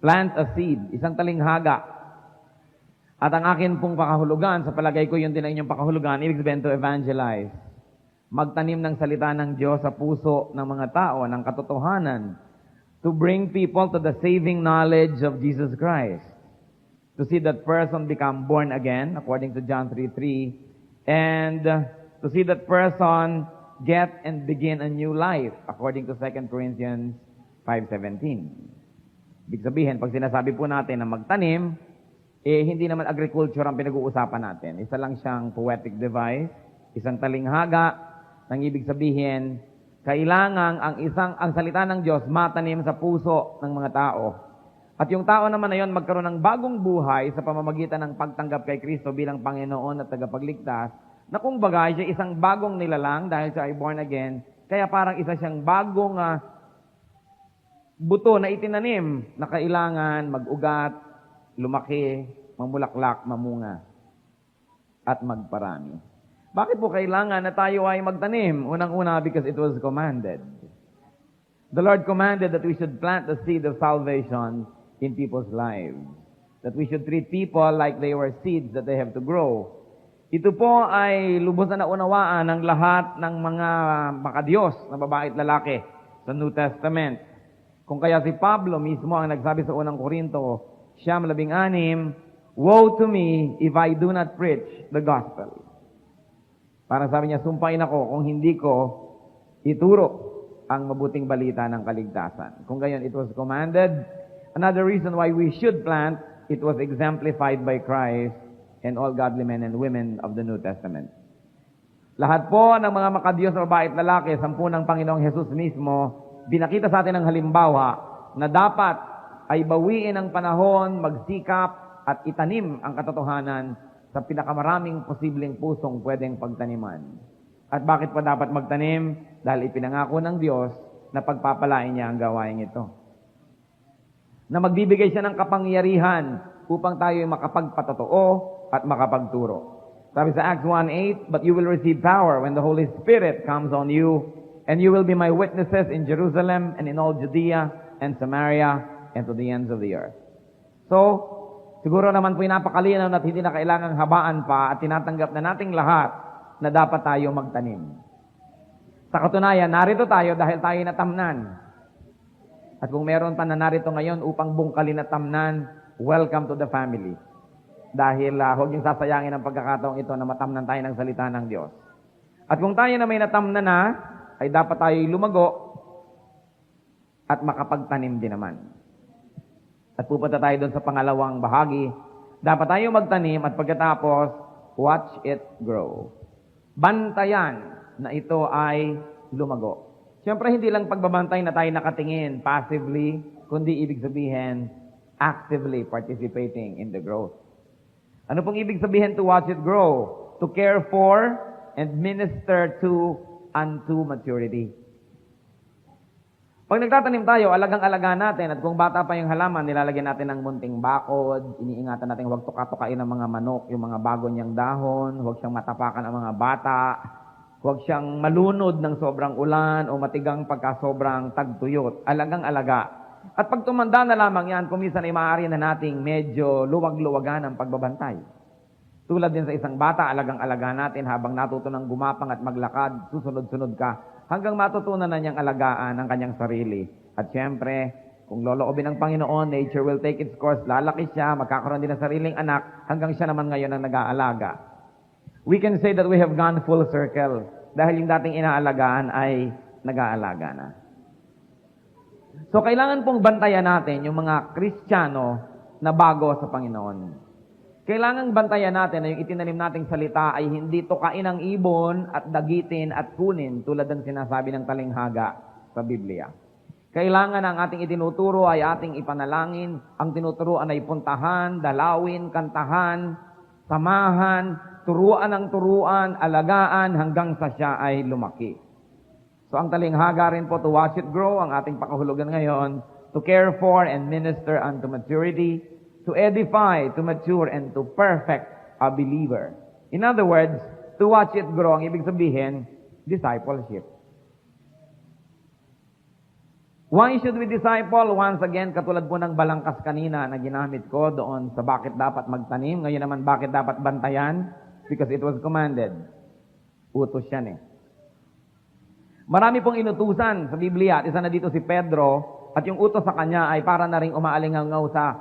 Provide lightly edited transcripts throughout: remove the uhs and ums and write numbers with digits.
Plant a seed, isang talinghaga. At ang akin pong pakahulugan, sa palagay ko yun din ang inyong pakahulugan, ibig sabihin to evangelize. Magtanim ng salita ng Diyos sa puso ng mga tao, ng katotohanan, to bring people to the saving knowledge of Jesus Christ. To see that person become born again, according to John 3:3, and to see that person get and begin a new life, according to 2 Corinthians 5:17. Ibig sabihin, pag sinasabi po natin na magtanim, hindi naman agriculture ang pinag-uusapan natin. Isa lang siyang poetic device, isang talinghaga, nang ibig sabihin, kailangan ang salita ng Diyos matanim sa puso ng mga tao. At yung tao naman na yon magkaroon ng bagong buhay sa pamamagitan ng pagtanggap kay Kristo bilang Panginoon at tagapagligtas, na kung bagay siya isang bagong nilalang dahil siya ay born again, kaya parang isa siyang bagong buto na itinanim na kailangan mag-ugat, lumaki, mamulaklak, mamunga, at magparami. Bakit po kailangan na tayo ay magtanim? Unang-una, because it was commanded. The Lord commanded that we should plant the seed of salvation in people's lives. That we should treat people like they were seeds that they have to grow. Ito po ay lubos na naunawaan ng lahat ng mga makadiyos na babae at lalaki sa New Testament. Kung kaya si Pablo mismo ang nagsabi sa unang Korinto, 9:16, "Woe to me if I do not preach the gospel." Parang sabi niya, sumpain ako kung hindi ko ituro ang mabuting balita ng kaligtasan. Kung gayon, it was commanded. Another reason why we should plant, it was exemplified by Christ and all godly men and women of the New Testament. Lahat po ng mga makadiyos na babae at lalaki, 10 ng Panginoong Hesus mismo, binakita sa atin ng halimbawa na dapat ay bawiin ang panahon, magsikap at itanim ang katotohanan sa pinakamaraming posibleng pusong pwedeng pagtaniman. At bakit pa dapat magtanim? Dahil ipinangako ng Diyos na pagpapalain niya ang gawain ito. Na magbibigay siya ng kapangyarihan upang tayo ay makapagpatotoo at makapagturo. Sabi sa Acts 1:8, "But you will receive power when the Holy Spirit comes on you, and you will be my witnesses in Jerusalem and in all Judea and Samaria and to the ends of the earth." So, siguro naman po napakalinaw at hindi na kailangang habaan pa at tinatanggap na nating lahat na dapat tayo magtanim. Sa katunayan, narito tayo dahil tayo natamnan. At kung meron pa na narito ngayon upang bungkalin at tamnan, welcome to the family. Dahil huwag niyong sasayangin ang pagkakataong ito na matamnan tayo ng salita ng Diyos. At kung tayo na may natamnan na, ay dapat tayo lumago at makapagtanim din naman. At pupunta tayo doon sa pangalawang bahagi. Dapat tayo magtanim at pagkatapos, watch it grow. Bantayan na ito ay lumago. Siyempre, hindi lang pagbabantay na tayo nakatingin passively, kundi ibig sabihin, actively participating in the growth. Ano pong ibig sabihin to watch it grow? To care for and minister to unto maturity. Pag nagtatanim tayo, alagang-alaga natin, at kung bata pa yung halaman, nilalagyan natin ng munting bakod, iniingatan natin huwag tuka-tukain ng mga manok, yung mga bago niyang dahon, huwag siyang matapakan ang mga bata, huwag siyang malunod ng sobrang ulan o matigang pagka sobrang tagtuyot. Alagang-alaga. At pag tumanda na lamang yan, kuminsan ay maaari na nating medyo luwag-luwagan ang pagbabantay. Tulad din sa isang bata, alagang-alaga natin habang natuto ng gumapang at maglakad, susunod-sunod ka, hanggang matutunan na niyang alagaan ang kanyang sarili. At siyempre, kung loloobin ng Panginoon, nature will take its course, lalaki siya, magkakaroon din ng sariling anak, hanggang siya naman ngayon ang nag-aalaga. We can say that we have gone full circle, dahil yung dating inaalagaan ay nag-aalaga na. So, kailangan pong bantayan natin yung mga Kristiyano na bago sa Panginoon. Kailangan bantayan natin na yung itinanim nating salita ay hindi tukain ng ibon at dagitin at kunin tulad ng sinasabi ng talinghaga sa Biblia. Kailangan ang ating itinuturo ay ating ipanalangin, ang tinuturuan ay puntahan, dalawin, kantahan, samahan, turuan ng turuan, alagaan hanggang sa siya ay lumaki. So ang talinghaga rin po to watch it grow, ang ating pakahulugan ngayon, to care for and minister unto maturity, to edify, to mature, and to perfect a believer. In other words, to watch it grow, ang ibig sabihin, discipleship. Why should we disciple? Once again, katulad po ng balangkas kanina na ginamit ko doon sa bakit dapat magtanim. Ngayon naman, bakit dapat bantayan? Because it was commanded. Utos yan eh. Marami pong inutusan sa Biblia at isa na dito si Pedro at yung utos sa kanya ay para na rin umaalingaw sa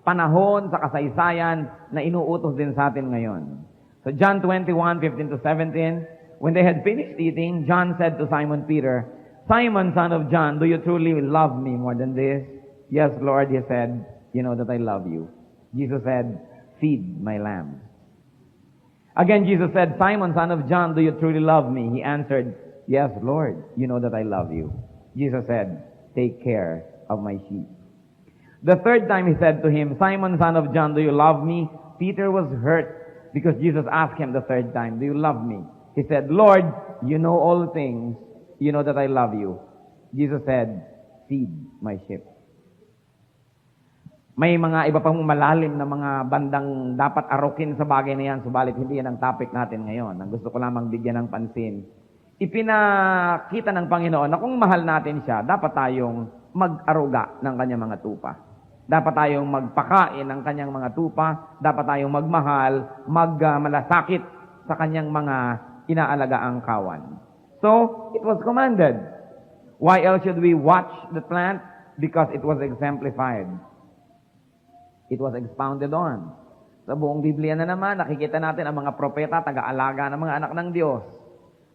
panahon, sa kasaysayan na inuutos din sa atin ngayon. So John 21:15-17, when they had finished eating, John said to Simon Peter, Simon, son of John, do you truly love me more than this? Yes, Lord, he said, you know that I love you. Jesus said, feed my lambs. Again, Jesus said, Simon, son of John, do you truly love me? He answered, yes, Lord, you know that I love you. Jesus said, take care of my sheep. The third time he said to him, Simon, son of John, do you love me? Peter was hurt because Jesus asked him the third time, do you love me? He said, Lord, you know all things. You know that I love you. Jesus said, feed my sheep. May mga iba pang malalim na mga bandang dapat arukin sa bagay na yan, subalit hindi yan ang topic natin ngayon. Ang gusto ko lamang bigyan ng pansin. Ipinakita ng Panginoon na kung mahal natin siya, dapat tayong mag-aruga ng kanyang mga tupa. Dapat tayong magpakain ng kanyang mga tupa. Dapat tayong magmahal, magmalasakit sa kanyang mga inaalagaang kawan. So, it was commanded. Why else should we watch the plant? Because it was exemplified. It was expounded on. Sa buong Biblia na naman, nakikita natin ang mga propeta, taga-alaga ng mga anak ng Diyos.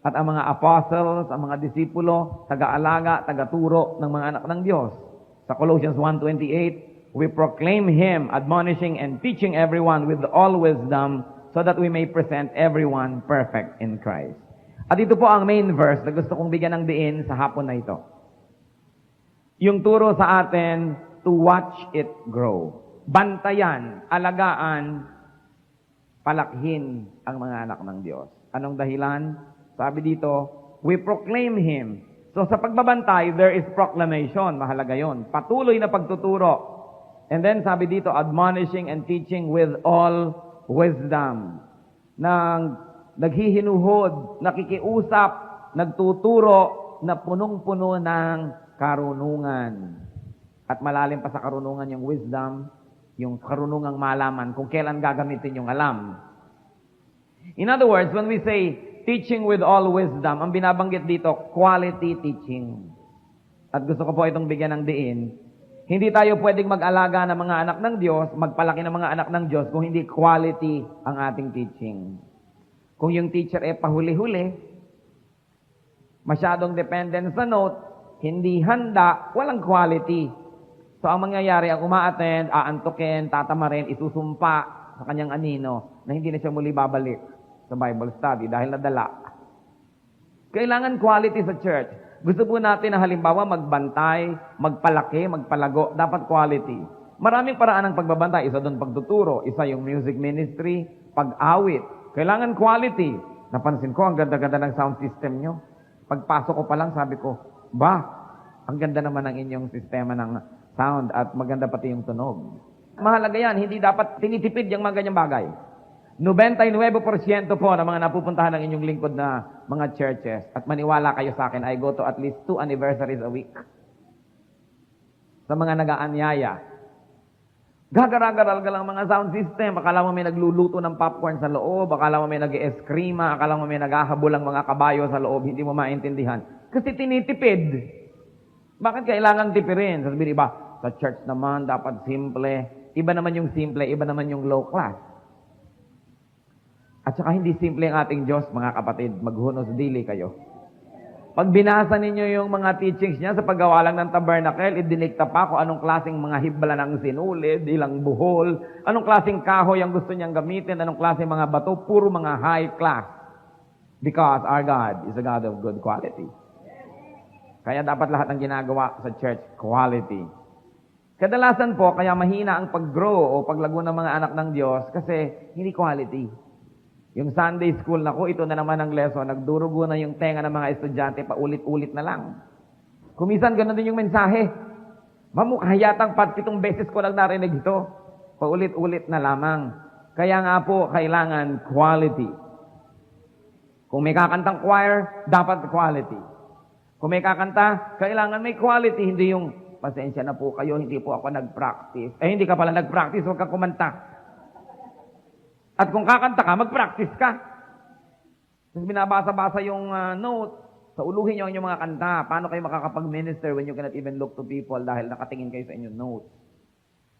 At ang mga apostles, ang mga disipulo, taga-alaga, taga-turo ng mga anak ng Diyos. Sa Colossians 1:28, we proclaim Him, admonishing and teaching everyone with all wisdom, so that we may present everyone perfect in Christ. At ito po ang main verse na gusto kong bigyan ng diin sa hapon na ito. Yung turo sa atin to watch it grow. Bantayan, alagaan, palakhin ang mga anak ng Diyos. Anong dahilan? Sabi dito, we proclaim Him. So sa pagbabantay, there is proclamation. Mahalaga yon. Patuloy na pagtuturo. And then sabi dito, admonishing and teaching with all wisdom. Naghihinuhod, nakikiusap, nagtuturo na punong-puno ng karunungan. At malalim pa sa karunungan yung wisdom, yung karunungang malaman kung kailan gagamitin yung alam. In other words, when we say teaching with all wisdom, ang binabanggit dito, quality teaching. At gusto ko po itong bigyan ng diin. Hindi tayo pwedeng mag-alaga ng mga anak ng Diyos, magpalaki ng mga anak ng Diyos kung hindi quality ang ating teaching. Kung yung teacher pahuli-huli, masyadong dependent sa note, hindi handa, walang quality. So ang mangyayari, ang umaattend, aantukin, tatamarin, isusumpa sa kanyang anino na hindi na siya muli babalik sa Bible study dahil nadala. Kailangan quality sa church. Gusto po natin na halimbawa magbantay, magpalaki, magpalago, dapat quality. Maraming paraan ng pagbabantay. Isa doon pagtuturo, isa yung music ministry, pag-awit. Kailangan quality. Napansin ko, ang ganda-ganda ng sound system nyo. Pagpasok ko pa lang, sabi ko, ang ganda naman ng inyong sistema ng sound at maganda pati yung tunog. Mahalaga yan, hindi dapat tinitipid yung mga ganyang bagay. 99% po ng mga napupuntahan ng inyong lingkod na mga churches, at maniwala kayo sa akin, I go to at least 2 anniversaries a week. Sa mga nag-aanyaya. Gagara-garal ka lang mga sound system. Akala mo may nagluluto ng popcorn sa loob. Akala mo may nag-eskrima. Akala mo may naghahabol ang mga kabayo sa loob. Hindi mo maintindihan. Kasi tinitipid. Bakit kailangan tipirin? Sasabihin iba, sa church naman, dapat simple. Iba naman yung simple, iba naman yung low class. At saka hindi simple ang ating Diyos, mga kapatid. Maghunos dili kayo. Pag binasa ninyo yung mga teachings niya sa paggawa lang ng tabernacle, idinikta pa kung anong klaseng mga hibla ng sinulid, ilang buhol, anong klaseng kahoy ang gusto niyang gamitin, anong klaseng mga bato, puro mga high class. Because our God is a God of good quality. Kaya dapat lahat ng ginagawa sa church, quality. Kadalasan po, kaya mahina ang pag-grow o paglago ng mga anak ng Diyos kasi hindi quality. Yung Sunday school na ko, ito na naman ang lesson, nagdurugo na yung tenga ng mga estudyante, paulit-ulit na lang. Kumisan, ganoon din yung mensahe. Mamukha yatang 7 beses ko lang narinig ito. Paulit-ulit na lamang. Kaya nga po, kailangan quality. Kung may kakantang choir, dapat quality. Kung may kakanta, kailangan may quality, hindi yung, pasensya na po kayo, hindi po ako nag-practice. Eh, hindi ka pala nag-practice, huwag ka kumanta. At kung kakanta ka, mag-practice ka. Kung binabasa-basa yung note, sauluhin nyo ang inyong mga kanta. Paano kayo makakapag-minister when you cannot even look to people dahil nakatingin kayo sa inyong note?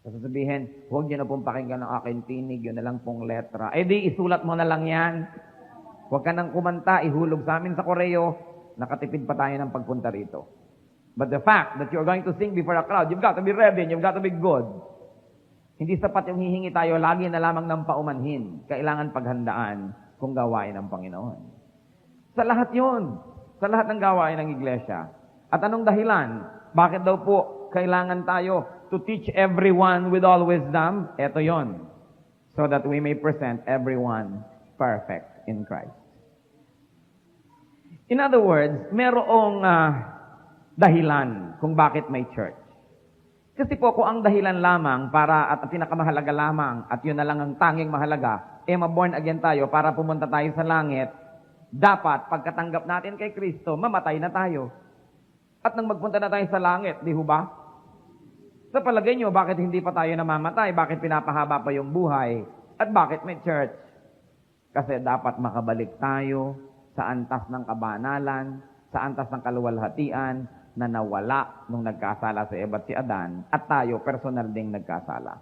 Sasabihin, huwag nyo na pong pakinggan ng aking tinig, yun na lang pong letra. Eh di, isulat mo na lang yan. Huwag ka nang kumanta, ihulog sa amin sa koreo, nakatipid pa tayo ng pagpunta rito. But the fact that you're going to sing before a crowd, you've got to be ready and you've got to be good. Hindi sapat yung hihingi tayo lagi na lamang ng paumanhin. Kailangan paghandaan kung gawain ng Panginoon. Sa lahat yun. Sa lahat ng gawain ng iglesia. At anong dahilan? Bakit daw po kailangan tayo to teach everyone with all wisdom? Ito yon. So that we may present everyone perfect in Christ. In other words, merong dahilan kung bakit may church. Kasi po kung ang dahilan lamang para at pinakamahalaga lamang at yun na lang ang tanging mahalaga, ma-born again tayo para pumunta tayo sa langit, dapat pagkatanggap natin kay Kristo, mamatay na tayo. At nang magpunta na tayo sa langit, di ho ba? Sa palagay nyo, bakit hindi pa tayo namamatay? Bakit pinapahaba pa yung buhay? At bakit may church? Kasi dapat makabalik tayo sa antas ng kabanalan, sa antas ng kaluwalhatian, na nawala nung nagkasala si Eva at si Adan, at tayo personal ding nagkasala.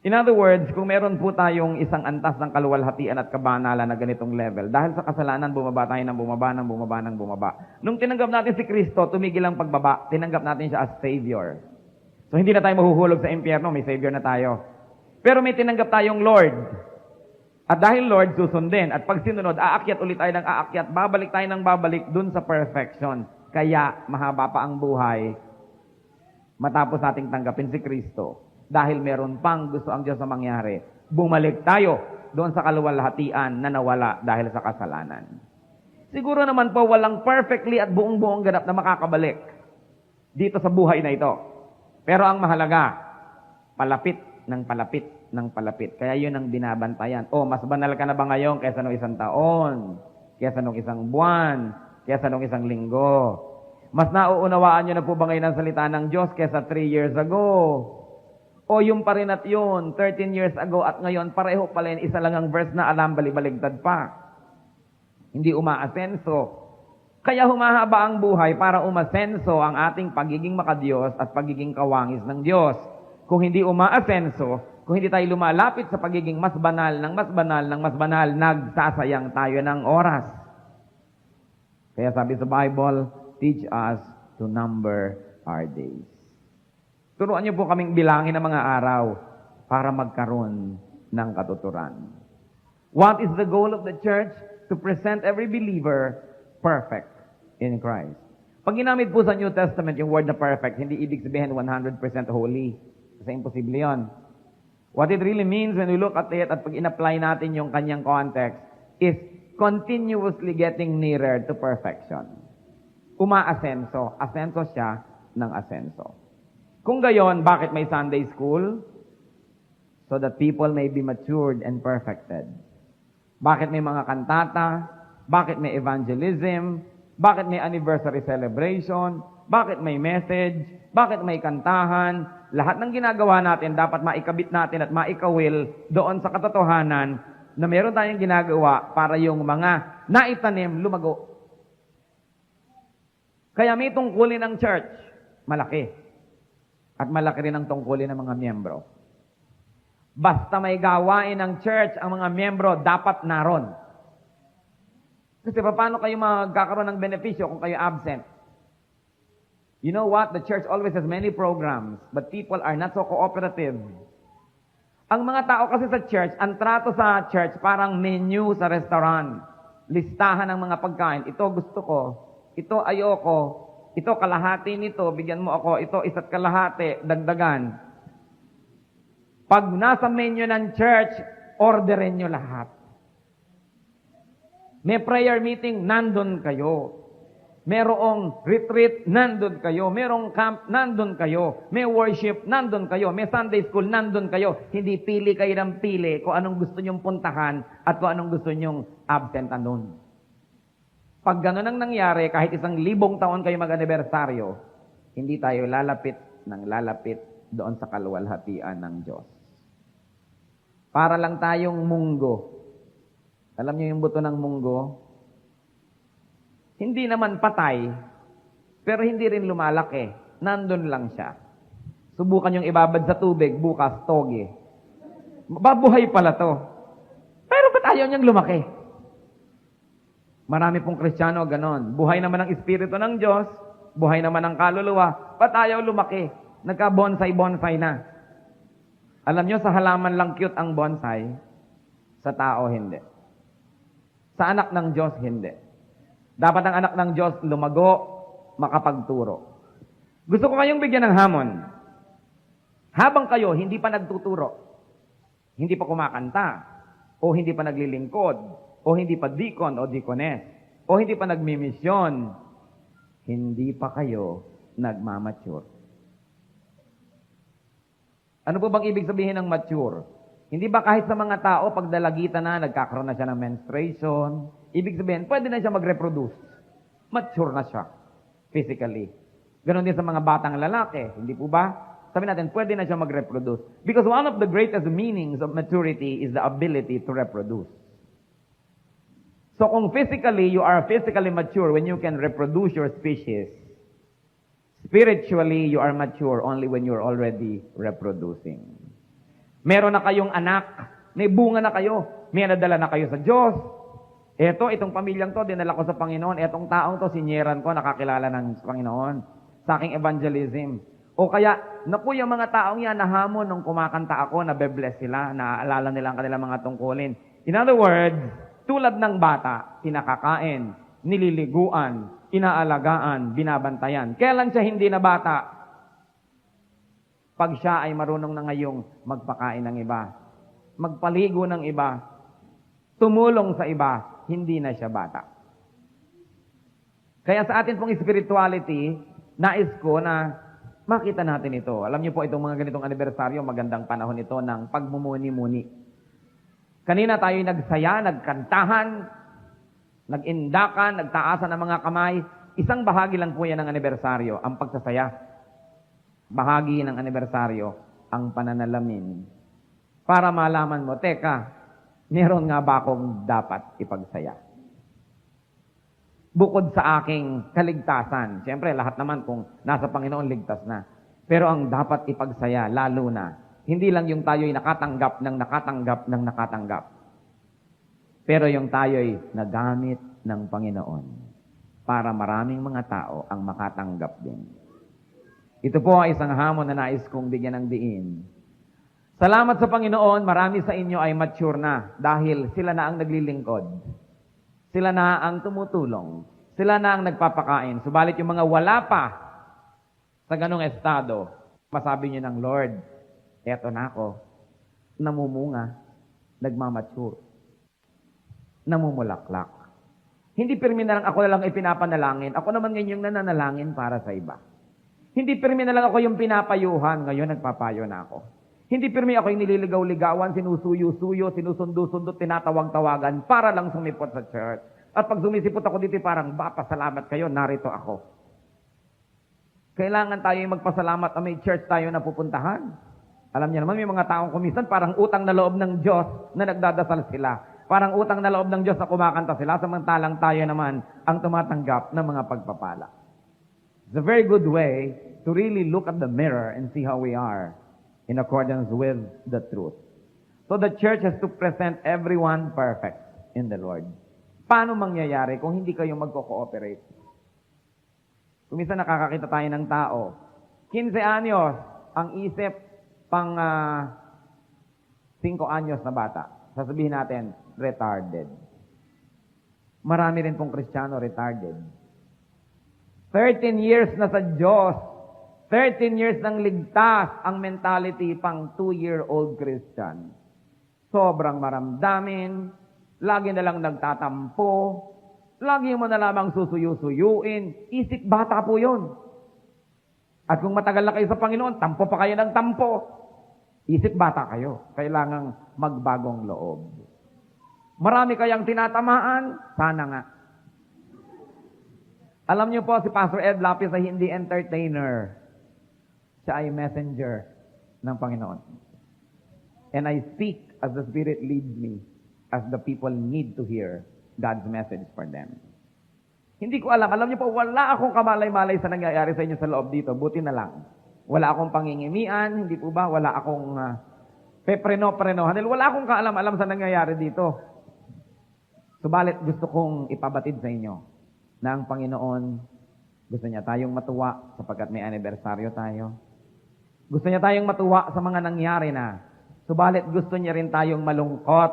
In other words, kung meron po tayong isang antas ng kaluwalhatian at kabanalan na ganitong level, dahil sa kasalanan, bumaba tayo ng bumaba. Nung tinanggap natin si Kristo, tumigil ang pagbaba, tinanggap natin siya as Savior. So hindi na tayo mahuhulog sa impyerno, may Savior na tayo. Pero may tinanggap tayong Lord. At dahil Lord, susundin. At pag sinunod, aakyat ulit tayo ng aakyat, babalik tayo ng babalik dun sa perfection. Kaya mahaba pa ang buhay matapos nating tanggapin si Kristo. Dahil meron pang gusto ang Diyos na mangyari. Bumalik tayo doon sa kaluwalhatian na nawala dahil sa kasalanan. Siguro naman po walang perfectly at buong-buong ganap na makakabalik dito sa buhay na ito. Pero ang mahalaga, palapit ng palapit. Kaya yun ang binabantayan. Mas banal ka na ba ngayon kaysa nung isang taon? Kaysa nung isang buwan? Kaysa nung isang linggo? Mas nauunawaan nyo na po ba ngayon ang salita ng Diyos kaysa 3 years ago? O yung pa rin at yun, 13 years ago at ngayon, pareho pala yun, isa lang ang verse na alam, balibaligtad pa. Hindi umaasenso. Kaya humahaba ang buhay para umasenso ang ating pagiging makadiyos at pagiging kawangis ng Diyos. Kung hindi umaasenso, kung hindi tayo lumalapit sa pagiging mas banal, nagsasayang tayo ng oras. Kaya sabi sa Bible, teach us to number our days. Turuan niyo po kaming bilangin ang mga araw para magkaroon ng katuturan. What is the goal of the church? To present every believer perfect in Christ. Pag ginamit po sa New Testament yung word na perfect, hindi ibig sabihin 100% holy. Kasi imposible yun. What it really means when we look at it at pag in-apply natin yung kanyang context is continuously getting nearer to perfection. Umaasenso. Asenso siya ng asenso. Kung gayon, bakit may Sunday school? So that people may be matured and perfected. Bakit may mga kantata? Bakit may evangelism? Bakit may anniversary celebration? Bakit may message? Bakit may kantahan? Lahat ng ginagawa natin, dapat maikabit natin at maikawil doon sa katotohanan na meron tayong ginagawa para yung mga naitanim lumago. Kaya may tungkulin ng church, malaki. At malaki rin ang tungkulin ng mga miyembro. Basta may gawain ng church, ang mga miyembro dapat naron. Kasi paano kayo magkakaroon ng benepisyo kung kayo absent? You know what? The church always has many programs, but people are not so cooperative. Ang mga tao kasi sa church, ang trato sa church parang menu sa restaurant. Listahan ng mga pagkain. Ito gusto ko, ito ayoko, ito kalahati nito, bigyan mo ako, ito isa't kalahati, dagdagan. Pag nasa menu ng church, orderin nyo lahat. May prayer meeting, nandun kayo. Merong retreat, nandun kayo. Merong camp, nandun kayo. May worship, nandun kayo. May Sunday school, nandun kayo. Hindi pili kayo ng pili kung anong gusto nyong puntahan at kung anong gusto nyong absent andun. Pag ganun ang nangyari, kahit 1,000 taon kayo mag-anibersaryo, hindi tayo lalapit ng lalapit doon sa kaluwalhatian ng Diyos. Para lang tayong munggo. Alam niyo yung buto ng munggo? Hindi naman patay, pero hindi rin lumalaki. Nandun lang siya. Subukan yung ibabad sa tubig, bukas, toge. Babuhay pala to. Pero ba't ayaw niyang lumaki? Marami pong Kristiyano ganon. Buhay naman ang Espiritu ng Diyos, buhay naman ang kaluluwa, ba't ayaw lumaki? Nagka-bonsai-bonsai na. Alam niyo, sa halaman lang cute ang bonsai, sa tao hindi. Sa anak ng Diyos, hindi. Dapat ang anak ng Diyos lumago, makapagturo. Gusto ko kayong bigyan ng hamon. Habang kayo hindi pa nagtuturo, hindi pa kumakanta, o hindi pa naglilingkod, o hindi pa deacon o deaconess, o hindi pa nagmimisyon, hindi pa kayo nagmamature. Ano po bang ibig sabihin ng mature? Hindi ba kahit sa mga tao, pag dalagitan na, nagkakaroon na siya ng menstruation, ibig sabihin, pwede na siya mag-reproduce. Mature na siya, physically. Ganon din sa mga batang lalaki, hindi po ba? Sabi natin, pwede na siya mag-reproduce. Because one of the greatest meanings of maturity is the ability to reproduce. So kung physically, you are physically mature when you can reproduce your species, spiritually, you are mature only when you're already reproducing. Meron na kayong anak, may bunga na kayo, may nadala na kayo sa Diyos. Itong pamilyang to, dinala ko sa Panginoon. Etong taong to, sinyeran ko, nakakilala ng Panginoon sa aking evangelism. O kaya, naku, yung mga taong yan, nahamon nung kumakanta ako, nabe-bless sila, naaalala nila ang kanilang mga tungkulin. In other words, tulad ng bata, pinakakain, nililiguan, inaalagaan, binabantayan. Kailan siya hindi na bata? Pag siya ay marunong na ngayong magpakain ng iba, magpaligo ng iba, tumulong sa iba, hindi na siya bata. Kaya sa atin pong spirituality, nais ko na makita natin ito. Alam niyo po, itong mga ganitong anibersaryo, magandang panahon ito ng pagmumuni-muni. Kanina tayo'y nagsaya, nagkantahan, nag-indakan, nagtaasan ng mga kamay. Isang bahagi lang po yan ng anibersaryo, ang pagsasaya. Bahagi ng anibersaryo, ang pananalamin. Para malaman mo, teka, meron nga ba akong dapat ipagsaya? Bukod sa aking kaligtasan, siyempre lahat naman kung nasa Panginoon ligtas na. Pero ang dapat ipagsaya, lalo na, hindi lang yung tayo'y nakatanggap ng nakatanggap ng nakatanggap. Pero yung tayo'y nagamit ng Panginoon para maraming mga tao ang makatanggap din. Ito po ay isang hamon na nais kong bigyan ng diin. Salamat sa Panginoon, marami sa inyo ay mature na dahil sila na ang naglilingkod. Sila na ang tumutulong. Sila na ang nagpapakain. Subalit yung mga wala pa sa ganong estado, masabi niyo ng Lord, eto na ako, namumunga, nagmamature, namumulaklak. Hindi pirmi na lang ako na lang ipinapanalangin. Ako naman ngayon yung nananalangin para sa iba. Hindi pirmi na lang ako yung pinapayuhan. Ngayon, nagpapayo na ako. Hindi pirmi ako yung nililigaw-ligawan, sinusuyo-suyo, sinusundo-sundo, tinatawag-tawagan para lang sumipot sa church. At pag sumisipot ako dito, parang, pasalamat kayo, narito ako. Kailangan tayo yung magpasalamat na may church tayo na pupuntahan. Alam niyo naman, may mga taong kumisan, parang utang na loob ng Diyos na nagdadasal sila. Parang utang na loob ng Diyos na kumakanta sila, samantalang tayo naman ang tumatanggap ng mga pagpapala. It's a very good way to really look at the mirror and see how we are in accordance with the truth. So the church has to present everyone perfect in the Lord. Paano mangyayari kung hindi kayo magko-cooperate? Kung minsan nakakakita tayo ng tao, 15 anyos, ang isip pang 5 anyos na bata. Sasabihin natin, retarded. Marami rin pong Kristiyano retarded. 13 years na sa Diyos. 13 years nang ligtas ang mentality pang 2-year-old Christian. Sobrang maramdamin, lagi na lang nagtatampo, lagi mo na lamang susuyo-suyuin, isip bata po yun. At kung matagal na kayo sa Panginoon, tampo pa kayo ng tampo. Isip bata kayo. Kailangang magbagong loob. Marami kayang tinatamaan, sana nga. Alam niyo po, si Pastor Ed Lapis ay hindi entertainer. Siya ay messenger ng Panginoon. And I speak as the Spirit leads me, as the people need to hear God's message for them. Hindi ko alam. Alam niyo po, wala akong kamalay-malay sa nangyayari sa inyo sa loob dito. Buti na lang. Wala akong pangingimian, hindi po ba? Wala akong pepreno-prenohan. Wala akong kaalam-alam sa nangyayari dito. Subalit, gusto kong ipabatid sa inyo na ang Panginoon, gusto niya tayong matuwa sapagkat may anibersaryo tayo. Gusto niya tayong matuwa sa mga nangyari na. Subalit, gusto niya rin tayong malungkot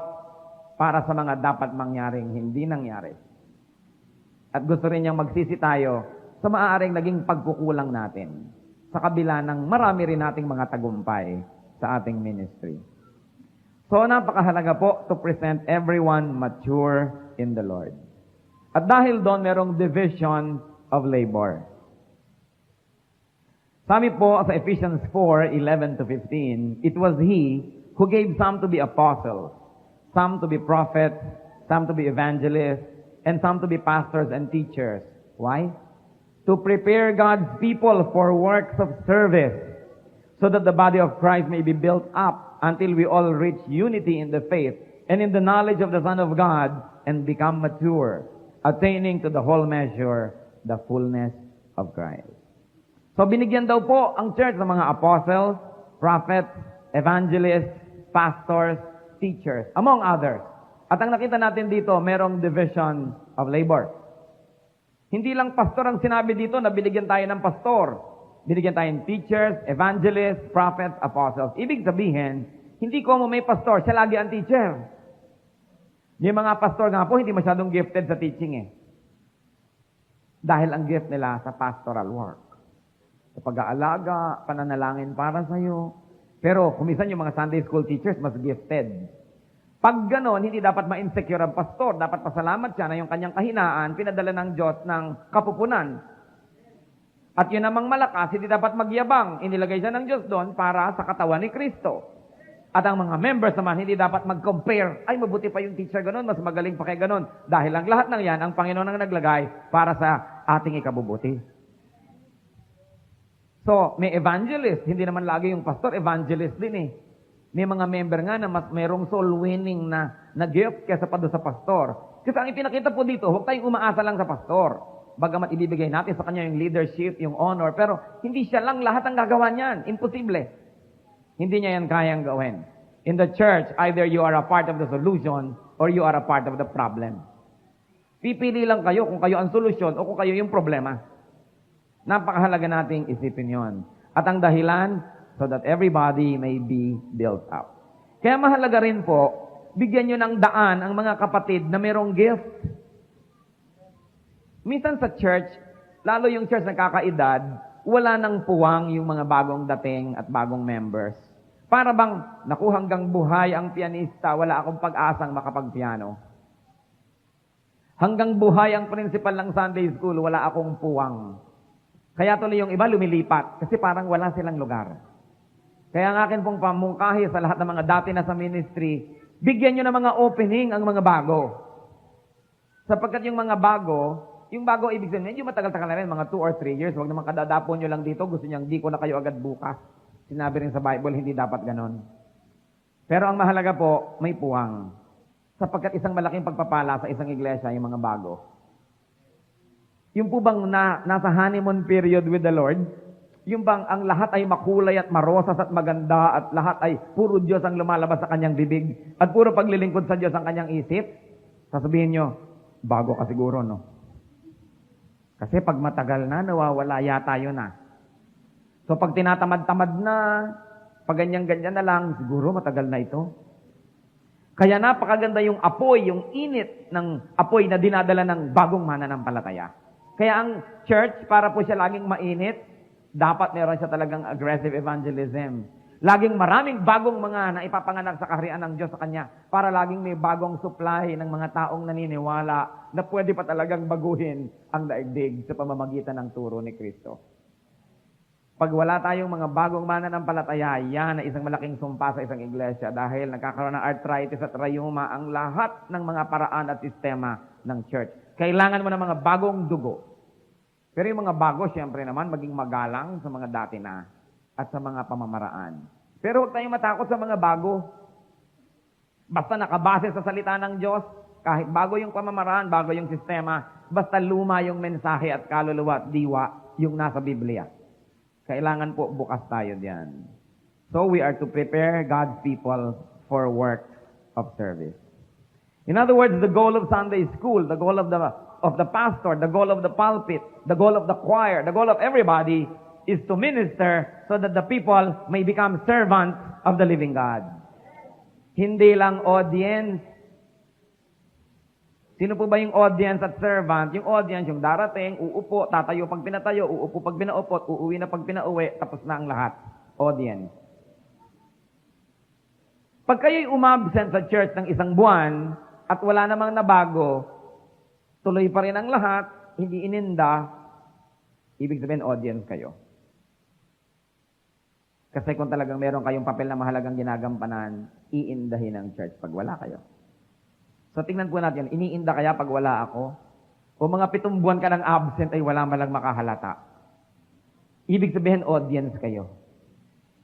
para sa mga dapat mangyaring hindi nangyari. At gusto rin niyang magsisi tayo sa maaaring naging pagkukulang natin sa kabila ng marami rin nating mga tagumpay sa ating ministry. So, napakahalaga po to present everyone mature in the Lord. At dahil doon, merong division of labor. Sabi po sa Ephesians 4:11-15, it was He who gave some to be apostles, some to be prophets, some to be evangelists, and some to be pastors and teachers. Why? To prepare God's people for works of service, so that the body of Christ may be built up until we all reach unity in the faith and in the knowledge of the Son of God and become mature, attaining to the whole measure, the fullness of Christ. So binigyan daw po ang church ng mga apostles, prophets, evangelists, pastors, teachers, among others. At ang nakita natin dito, merong division of labor. Hindi lang pastor ang sinabi dito na binigyan tayo ng pastor. Binigyan tayo ng teachers, evangelists, prophets, apostles. Ibig sabihin, hindi ko may pastor, siya lagi ang teacher. Yung mga pastor nga po, hindi masyadong gifted sa teaching eh. Dahil ang gift nila sa pastoral work. Sa pag-aalaga, pananalangin para sa'yo. Pero kumisan yung mga Sunday school teachers, mas gifted. Pag ganon, hindi dapat ma-insecure ang pastor. Dapat pasalamat siya na yung kanyang kahinaan, pinadala ng Diyos ng kapupunan. At yun namang malakas, hindi dapat magyabang. Inilagay siya ng Diyos doon para sa katawan ni Kristo. At ang mga members naman, hindi dapat mag-compare. Ay, mabuti pa yung teacher ganon, mas magaling pa kay ganon. Dahil ang lahat ng yan, ang Panginoon ang naglagay para sa ating ikabubuti. So, may evangelist. Hindi naman lagi yung pastor, evangelist din eh. May mga member nga na mas mayroong soul winning na gift kaysa pa doon sa pastor. Kasi ang ipinakita po dito, huwag tayong umaasa lang sa pastor. Bagamat ibibigay natin sa kanya yung leadership, yung honor, pero hindi siya lang lahat ang gagawa niyan. Imposible. Hindi niya yan kayang gawin. In the church, either you are a part of the solution or you are a part of the problem. Pipili lang kayo kung kayo ang solusyon o kung kayo yung problema. Napakahalaga nating isipin yon. At ang dahilan, so that everybody may be built up. Kaya mahalaga rin po, bigyan nyo ng daan ang mga kapatid na mayroong gift. Minsan sa church, lalo yung church na kakaedad, wala nang puwang yung mga bagong dating at bagong members. Para bang, naku, hanggang buhay ang pianista, wala akong pag-asang makapag-piano. Hanggang buhay ang principal ng Sunday school, wala akong puwang. Kaya tuloy yung iba lumilipat, kasi parang wala silang lugar. Kaya ang akin pong pamungkahi sa lahat ng mga dati na sa ministry, bigyan nyo ng mga opening ang mga bago. Sapagkat yung mga bago, ibig sabihin, medyo matagal-tagal na rin, mga 2 or 3 years. Huwag naman kadadapon nyo lang dito. Gusto niyang, di ko na kayo agad bukas. Sinabi rin sa Bible, hindi dapat ganon. Pero ang mahalaga po, may puwang. Sapagkat isang malaking pagpapala sa isang iglesia, yung mga bago. Yung po bang nasa honeymoon period with the Lord, yung bang ang lahat ay makulay at marosas at maganda at lahat ay puro Diyos ang lumalabas sa kanyang bibig at puro paglilingkod sa Diyos ang kanyang isip, sasabihin nyo, bago ka siguro, no? Kasi pag matagal na, nawawala yata yun na. So pag tinatamad-tamad na, pag ganyan-ganyan na lang, siguro matagal na ito. Kaya napakaganda yung apoy, yung init ng apoy na dinadala ng bagong mananampalataya. Kaya ang church, para po siya laging mainit, dapat meron siya talagang aggressive evangelism. Laging maraming bagong mga naipapanganak sa kaharian ng Diyos sa Kanya para laging may bagong supply ng mga taong naniniwala na pwede pa talagang baguhin ang daigdig sa pamamagitan ng turo ni Kristo. Pag wala tayong mga bagong mananampalataya, yan ay isang malaking sumpa sa isang iglesia dahil nagkakaroon ng arthritis at rayuma ang lahat ng mga paraan at sistema ng church. Kailangan mo ng mga bagong dugo. Pero yung mga bago, siyempre naman, maging magalang sa mga dati na at sa mga pamamaraan. Pero huwag tayong matakot sa mga bago. Basta nakabase sa salita ng Diyos, kahit bago yung pamamaraan, bago yung sistema, basta luma yung mensahe at kaluluwa at diwa yung nasa Biblia. Kailangan po bukas tayo diyan. So we are to prepare God's people for works of service. In other words, the goal of Sunday school, the goal of the pastor, the goal of the pulpit, the goal of the choir, the goal of everybody is to minister so that the people may become servants of the living God. Hindi lang audience. Sino po ba yung audience at servant? Yung audience, yung darating, uupo, tatayo pag pinatayo, uupo pag pinaupot, uuwi na pag pinauwi, tapos na ang lahat. Audience. Pag kayo'y umabsent sa church ng isang buwan at wala namang nabago, tuloy pa rin ang lahat, hindi ininda, ibig sabihin audience kayo. Kasi kung talagang meron kayong papel na mahalagang ginagampanan, iindahin ang church pag wala kayo. So tingnan po natin, iniinda kaya pag wala ako? O mga 7 buwan ka ng absent ay wala malang makahalata. Ibig sabihin audience kayo.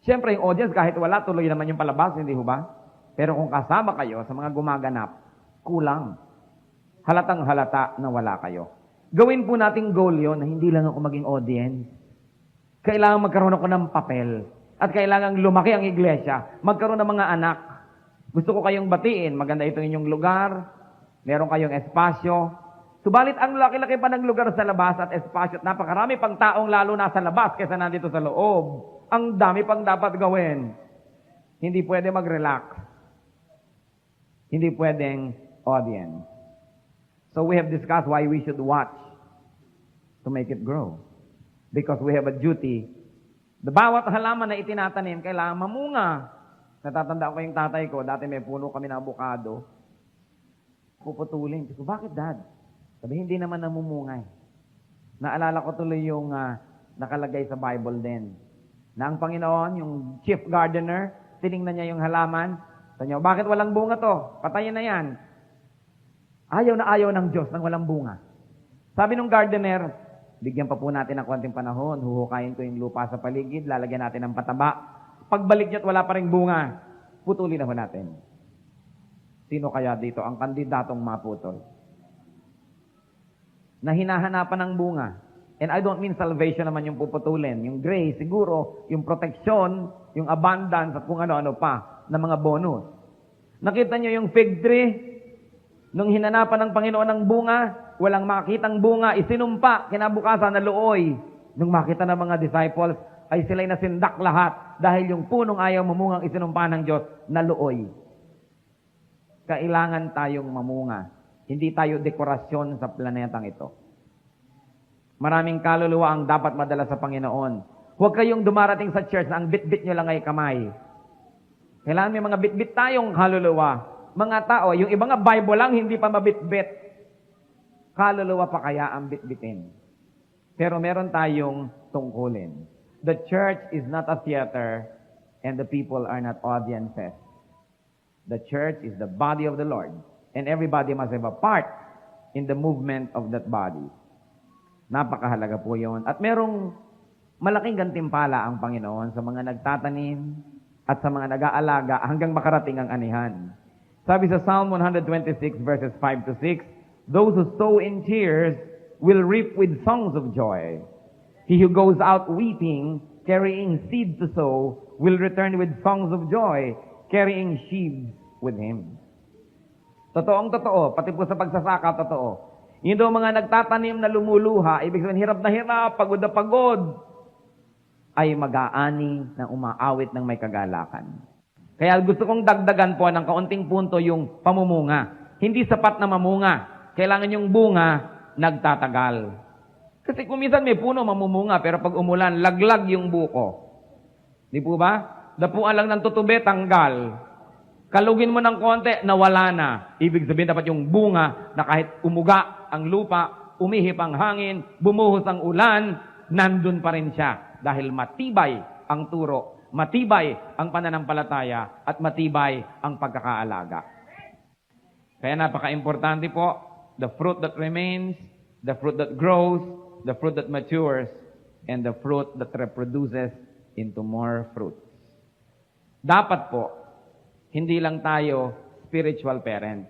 Siyempre, yung audience, kahit wala, tuloy naman yung palabas, hindi ho ba? Pero kung kasama kayo sa mga gumaganap, kulang. Halatang halata na wala kayo. Gawin po nating goal yon na hindi lang ako maging audience. Kailangan magkaroon ako ng papel. At kailangan lumaki ang iglesia. Magkaroon ng mga anak. Gusto ko kayong batiin. Maganda ito inyong lugar. Meron kayong espasyo. Subalit ang laki-laki pa ng lugar sa labas at espasyo at napakarami pang taong lalo nasa labas kaysa nandito sa loob. Ang dami pang dapat gawin. Hindi pwede mag-relax. Hindi pwedeng audience. So we have discussed why we should watch to make it grow. Because we have a duty. The bawat halaman na itinatanim, kailangan mamunga. Natatandaan ko yung tatay ko, dati may puno kami na avocado. Puputulin. Sabi ko, bakit dad? Sabi, hindi naman namumungay. Naalala ko tuloy yung nakalagay sa Bible din. Na ang Panginoon, yung chief gardener, tinignan niya yung halaman. Sabi niya, bakit walang bunga to? Patayin na yan. Ayaw na ayaw ng Diyos nang walang bunga. Sabi nung gardener, bigyan pa po natin ng konting panahon, huhukayin ko yung lupa sa paligid, lalagyan natin ng pataba. Pagbalik niya't wala pa ring bunga, putulin na ho natin. Sino kaya dito ang kandidatong maputol? Na hinahanapan ng bunga. And I don't mean salvation naman yung puputulin. Yung grace, siguro, yung protection, yung abundance, at kung ano-ano pa, na mga bonus. Nakita niyo yung fig tree? Nung hinanapan ng Panginoon ng bunga, walang makitang bunga, isinumpa, kinabukasan na looy. Nung makita ng mga disciples, ay sila'y nasindak lahat dahil yung punong ayaw mamungang isinumpa ng Diyos na looy. Kailangan tayong mamunga. Hindi tayo dekorasyon sa planetang ito. Maraming kaluluwa ang dapat madala sa Panginoon. Huwag kayong dumarating sa church na ang bit-bit nyo lang ay kamay. Kailangan may mga bit-bit tayong kaluluwa. Mga tao, yung ibang Bible lang, hindi pa mabit-bit. Kaluluwa pa kaya ang bit-bitin. Pero meron tayong tungkulin. The church is not a theater and the people are not audiences. The church is the body of the Lord and everybody must have a part in the movement of that body. Napakahalaga po yun. At merong malaking gantimpala ang Panginoon sa mga nagtatanim at sa mga nag-aalaga hanggang makarating ang anihan. Sabi sa Psalm 126 verses 5 to 6, those who sow in tears will reap with songs of joy. He who goes out weeping, carrying seed to sow, will return with songs of joy, carrying sheaves with him. Totoong totoo, pati po sa pagsasaka, totoo. Yun daw mga nagtatanim na lumuluha, ibig sabihin hirap na hirap, pagod na pagod, ay mag-aani ng umaawit ng may kagalakan. Kaya gusto kong dagdagan po ng kaunting punto yung pamumunga. Hindi sapat na mamunga. Kailangan yung bunga nagtatagal. Kasi kung minsan may puno mamumunga, pero pag umulan, laglag yung buko. Di po ba? Dapuan lang ng tutube, tanggal. Kalugin mo ng konti, nawala na. Ibig sabihin dapat yung bunga na kahit umuga ang lupa, umihip ang hangin, bumuhos ang ulan, nandun pa rin siya. Dahil matibay ang turo, matibay ang pananampalataya, at matibay ang pagkakaalaga. Kaya napaka-importante po, the fruit that remains, the fruit that grows, the fruit that matures, and the fruit that reproduces into more fruit. Dapat po, hindi lang tayo spiritual parents.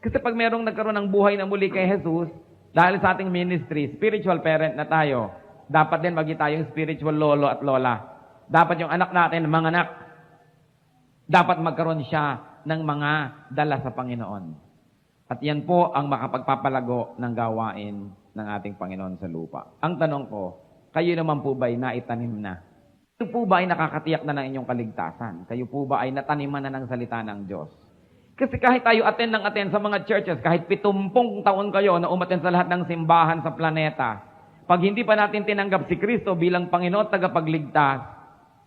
Kasi pag merong nagkaroon ng buhay na muli kay Jesus, dahil sa ating ministry, spiritual parent na tayo, dapat din maging tayong spiritual lolo at lola. Dapat yung anak natin, mga anak, dapat magkaroon siya ng mga dala sa Panginoon. At yan po ang makapagpapalago ng gawain ng ating Panginoon sa lupa. Ang tanong ko, kayo naman po ba'y naitanim na? Kayo po ba ay nakakatiyak na ng inyong kaligtasan? Kayo po ba ay nataniman na ng salita ng Diyos? Kasi kahit tayo attend sa mga churches, kahit 70 taon kayo na umattend sa lahat ng simbahan sa planeta, pag hindi pa natin tinanggap si Kristo bilang Panginoon at tagapagligtas,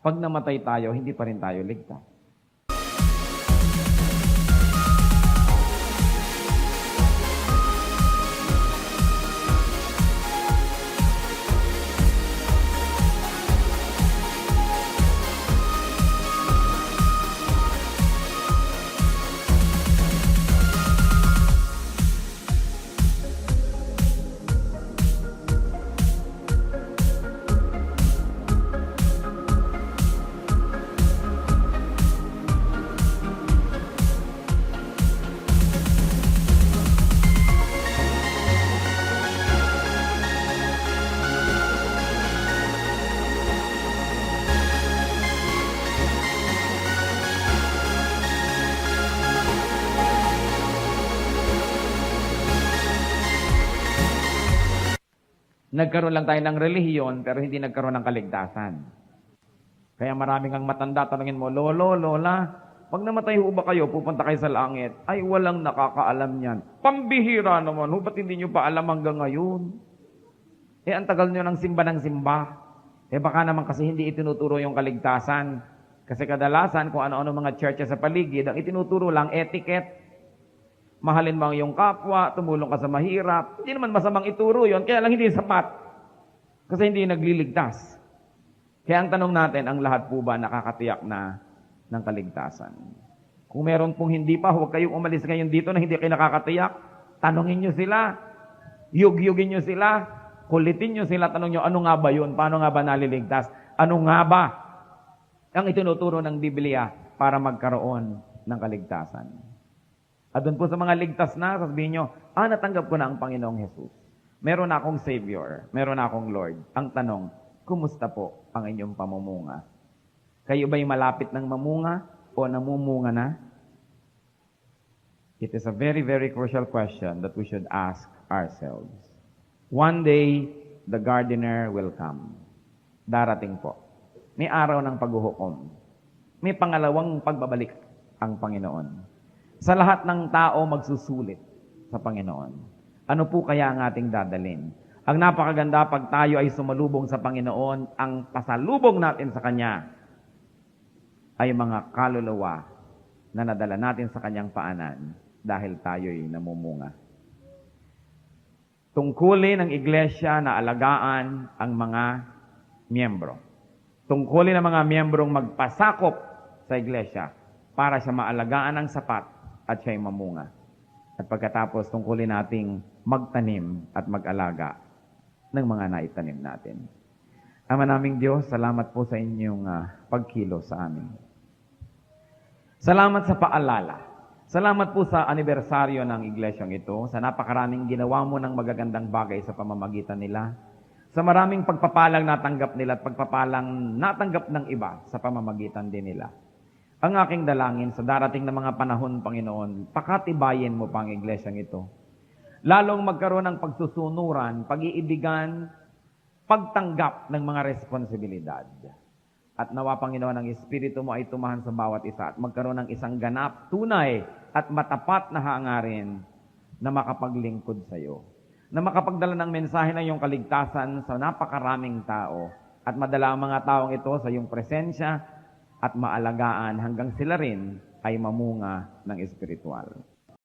pag namatay tayo, hindi pa rin tayo ligtas. Nagkaroon lang tayo ng relihiyon, pero hindi nagkaroon ng kaligtasan. Kaya maraming ang matanda, tanungin mo, Lolo, Lola, pag namatay ho ba kayo, pupunta kayo sa langit? Ay, walang nakakaalam niyan. Pambihira naman, ba't hindi nyo pa alam hanggang ngayon? Ang tagal nyo ng simba. Baka naman kasi hindi itinuturo yung kaligtasan. Kasi kadalasan, kung ano-ano mga churches sa paligid, ang itinuturo lang, etiquette. Mahalin mo ang iyong kapwa, tumulong ka sa mahirap. Hindi naman masamang ituro yon, kaya lang hindi sapat. Kasi hindi nagliligtas. Kaya ang tanong natin, ang lahat po ba nakakatiyak na ng kaligtasan? Kung meron pong hindi pa, huwag kayong umalis ngayon dito na hindi kayo nakakatiyak. Tanungin nyo sila. Yugyugin nyo sila. Kulitin nyo sila. Tanong nyo, ano nga ba yun? Paano nga ba naliligtas? Ano nga ba ang itinuturo ng Biblia para magkaroon ng kaligtasan? At doon po sa mga ligtas na, sasabihin nyo, natanggap ko na ang Panginoong Jesus. Meron na akong Savior. Meron na akong Lord. Ang tanong, kumusta po ang inyong pamumunga? Kayo ba'y malapit ng mamunga o namumunga na? It is a very, very crucial question that we should ask ourselves. One day, the gardener will come. Darating po. May araw ng paghuhukom. May pangalawang pagbabalik ang Panginoon. Sa lahat ng tao magsusulit sa Panginoon. Ano po kaya ang ating dadalhin? Ang napakaganda pag tayo ay sumalubong sa Panginoon, ang pasalubong natin sa Kanya ay mga kaluluwa na nadala natin sa Kanyang paanan dahil tayo'y namumunga. Tungkulin ng iglesia na alagaan ang mga miyembro. Tungkulin ng mga miyembrong magpasakop sa iglesia para siya maalagaan ng sapat at siya'y mamunga. At pagkatapos, tungkulin nating magtanim at mag-alaga ng mga naitanim natin. Ama naming Diyos, salamat po sa inyong pagkilos sa amin. Salamat sa paalala. Salamat po sa anibersaryo ng iglesyang ito, sa napakaraming ginawa mo ng magagandang bagay sa pamamagitan nila, sa maraming pagpapalang natanggap nila at pagpapalang natanggap ng iba sa pamamagitan din nila. Ang aking dalangin sa darating na mga panahon, Panginoon, pakatibayin mo pa ang iglesyang ito. Lalong magkaroon ng pagsusunuran, pag-iibigan, pagtanggap ng mga responsibilidad. At nawa, Panginoon, ang Espiritu mo ay tumahan sa bawat isa at magkaroon ng isang ganap, tunay at matapat na hangarin na makapaglingkod sa iyo. Na makapagdala ng mensahe ng iyong kaligtasan sa napakaraming tao at madala ang mga taong ito sa iyong presensya at maalagaan hanggang sila rin ay mamunga ng espiritual.